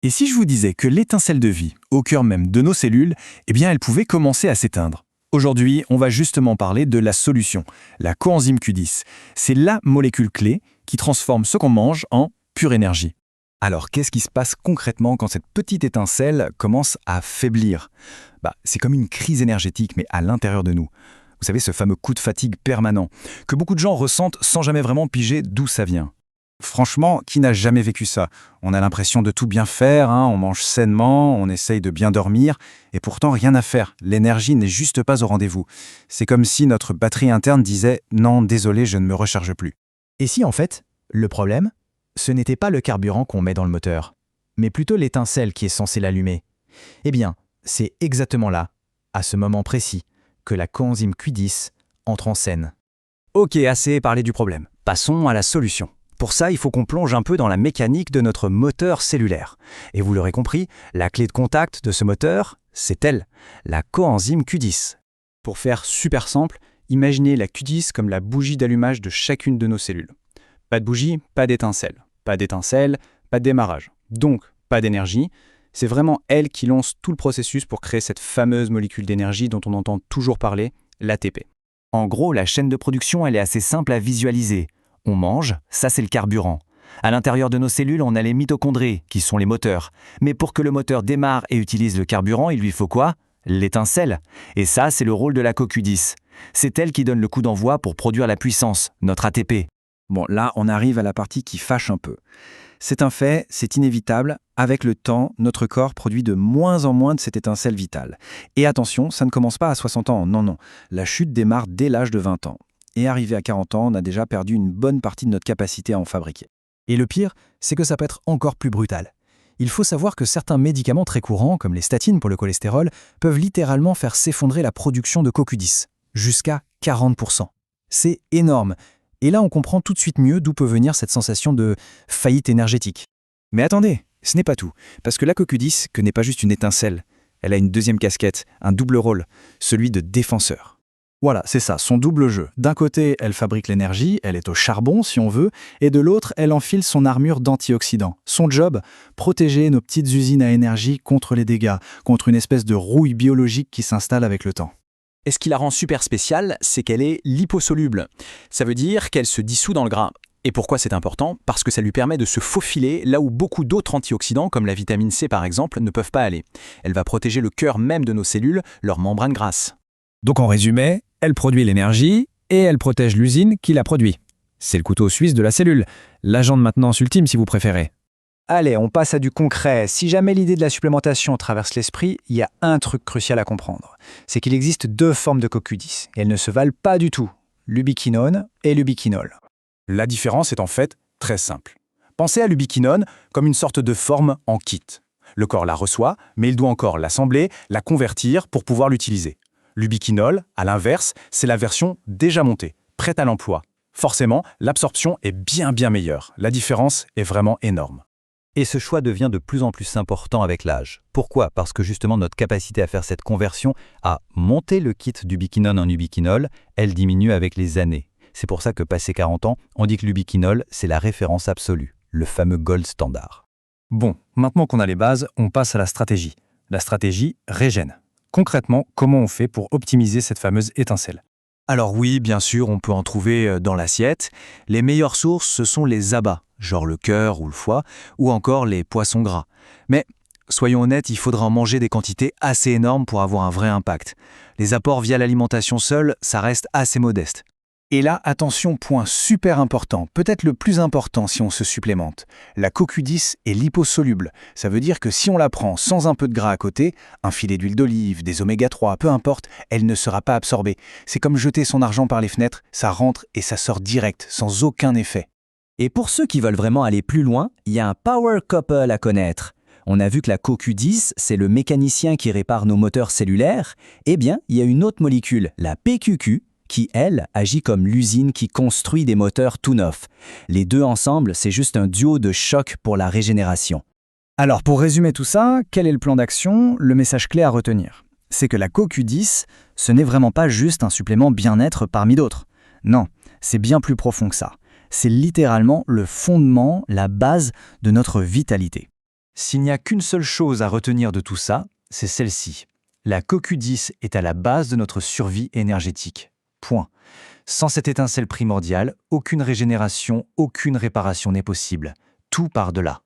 Et si je vous disais que l'étincelle de vie, au cœur même de nos cellules, eh bien elle pouvait commencer à s'éteindre? Aujourd'hui, on va justement parler de la solution, la coenzyme Q10. C'est la molécule clé qui transforme ce qu'on mange en pure énergie. Alors, qu'est-ce qui se passe concrètement quand cette petite étincelle commence à faiblir? C'est comme une crise énergétique, mais à l'intérieur de nous. Vous savez, ce fameux coup de fatigue permanent, que beaucoup de gens ressentent sans jamais vraiment piger d'où ça vient. Franchement, qui n'a jamais vécu ça? On a l'impression de tout bien faire, on mange sainement, on essaye de bien dormir, et pourtant rien à faire. L'énergie n'est juste pas au rendez-vous. C'est comme si notre batterie interne disait « Non, désolé, je ne me recharge plus ». Et si en fait, le problème, ce n'était pas le carburant qu'on met dans le moteur, mais plutôt l'étincelle qui est censée l'allumer? Eh bien, c'est exactement là, à ce moment précis, que la coenzyme Q10 entre en scène. Ok, assez parlé du problème. Passons à la solution. Pour ça, il faut qu'on plonge un peu dans la mécanique de notre moteur cellulaire. Et vous l'aurez compris, la clé de contact de ce moteur, c'est elle, la coenzyme Q10. Pour faire super simple, imaginez la Q10 comme la bougie d'allumage de chacune de nos cellules. Pas de bougie, pas d'étincelle. Pas d'étincelle, pas de démarrage. Donc, pas d'énergie. C'est vraiment elle qui lance tout le processus pour créer cette fameuse molécule d'énergie dont on entend toujours parler, l'ATP. En gros, la chaîne de production, elle est assez simple à visualiser. On mange, ça c'est le carburant. À l'intérieur de nos cellules, on a les mitochondries, qui sont les moteurs. Mais pour que le moteur démarre et utilise le carburant, il lui faut quoi? L'étincelle. Et ça, c'est le rôle de la CoQ10. C'est elle qui donne le coup d'envoi pour produire la puissance, notre ATP. Bon, là, on arrive à la partie qui fâche un peu. C'est un fait, c'est inévitable. Avec le temps, notre corps produit de moins en moins de cette étincelle vitale. Et attention, ça ne commence pas à 60 ans, non. La chute démarre dès l'âge de 20 ans. Et arrivé à 40 ans, on a déjà perdu une bonne partie de notre capacité à en fabriquer. Et le pire, c'est que ça peut être encore plus brutal. Il faut savoir que certains médicaments très courants, comme les statines pour le cholestérol, peuvent littéralement faire s'effondrer la production de CoQ10, jusqu'à 40%. C'est énorme. Et là, on comprend tout de suite mieux d'où peut venir cette sensation de faillite énergétique. Mais attendez, ce n'est pas tout. Parce que la CoQ10, que n'est pas juste une étincelle, elle a une deuxième casquette, un double rôle, celui de défenseur. Voilà, c'est ça, son double jeu. D'un côté, elle fabrique l'énergie, elle est au charbon si on veut, et de l'autre, elle enfile son armure d'antioxydants. Son job, protéger nos petites usines à énergie contre les dégâts, contre une espèce de rouille biologique qui s'installe avec le temps. Et ce qui la rend super spéciale, c'est qu'elle est liposoluble. Ça veut dire qu'elle se dissout dans le gras. Et pourquoi c'est important? Parce que ça lui permet de se faufiler là où beaucoup d'autres antioxydants, comme la vitamine C par exemple, ne peuvent pas aller. Elle va protéger le cœur même de nos cellules, leur membrane grasse. Donc en résumé, elle produit l'énergie et elle protège l'usine qui la produit. C'est le couteau suisse de la cellule, l'agent de maintenance ultime si vous préférez. Allez, on passe à du concret. Si jamais l'idée de la supplémentation traverse l'esprit, il y a un truc crucial à comprendre. C'est qu'il existe deux formes de CoQ10 et elles ne se valent pas du tout. L'ubiquinone et l'ubiquinol. La différence est en fait très simple. Pensez à l'ubiquinone comme une sorte de forme en kit. Le corps la reçoit, mais il doit encore l'assembler, la convertir pour pouvoir l'utiliser. L'ubiquinol, à l'inverse, c'est la version déjà montée, prête à l'emploi. Forcément, l'absorption est bien meilleure. La différence est vraiment énorme. Et ce choix devient de plus en plus important avec l'âge. Pourquoi? Parce que justement notre capacité à faire cette conversion, à monter le kit d'ubiquinone en ubiquinol, elle diminue avec les années. C'est pour ça que passé 40 ans, on dit que l'ubiquinol, c'est la référence absolue, le fameux gold standard. Bon, maintenant qu'on a les bases, on passe à la stratégie. La stratégie régène. Concrètement, comment on fait pour optimiser cette fameuse étincelle? Alors oui, bien sûr, on peut en trouver dans l'assiette. Les meilleures sources, ce sont les abats, genre le cœur ou le foie, ou encore les poissons gras. Mais soyons honnêtes, il faudra en manger des quantités assez énormes pour avoir un vrai impact. Les apports via l'alimentation seule, ça reste assez modeste. Et là, attention, point super important, peut-être le plus important si on se supplémente. La CoQ10 est liposoluble. Ça veut dire que si on la prend sans un peu de gras à côté, un filet d'huile d'olive, des oméga 3, peu importe, elle ne sera pas absorbée. C'est comme jeter son argent par les fenêtres, ça rentre et ça sort direct, sans aucun effet. Et pour ceux qui veulent vraiment aller plus loin, il y a un power couple à connaître. On a vu que la CoQ10, c'est le mécanicien qui répare nos moteurs cellulaires. Eh bien, il y a une autre molécule, la PQQ, qui, elle, agit comme l'usine qui construit des moteurs tout neufs. Les deux ensemble, c'est juste un duo de choc pour la régénération. Alors, pour résumer tout ça, quel est le plan d'action? Le message clé à retenir, c'est que la CoQ10, ce n'est vraiment pas juste un supplément bien-être parmi d'autres. Non, c'est bien plus profond que ça. C'est littéralement le fondement, la base de notre vitalité. S'il n'y a qu'une seule chose à retenir de tout ça, c'est celle-ci. La CoQ10 est à la base de notre survie énergétique. Point. Sans cette étincelle primordiale, aucune régénération, aucune réparation n'est possible. Tout part de là.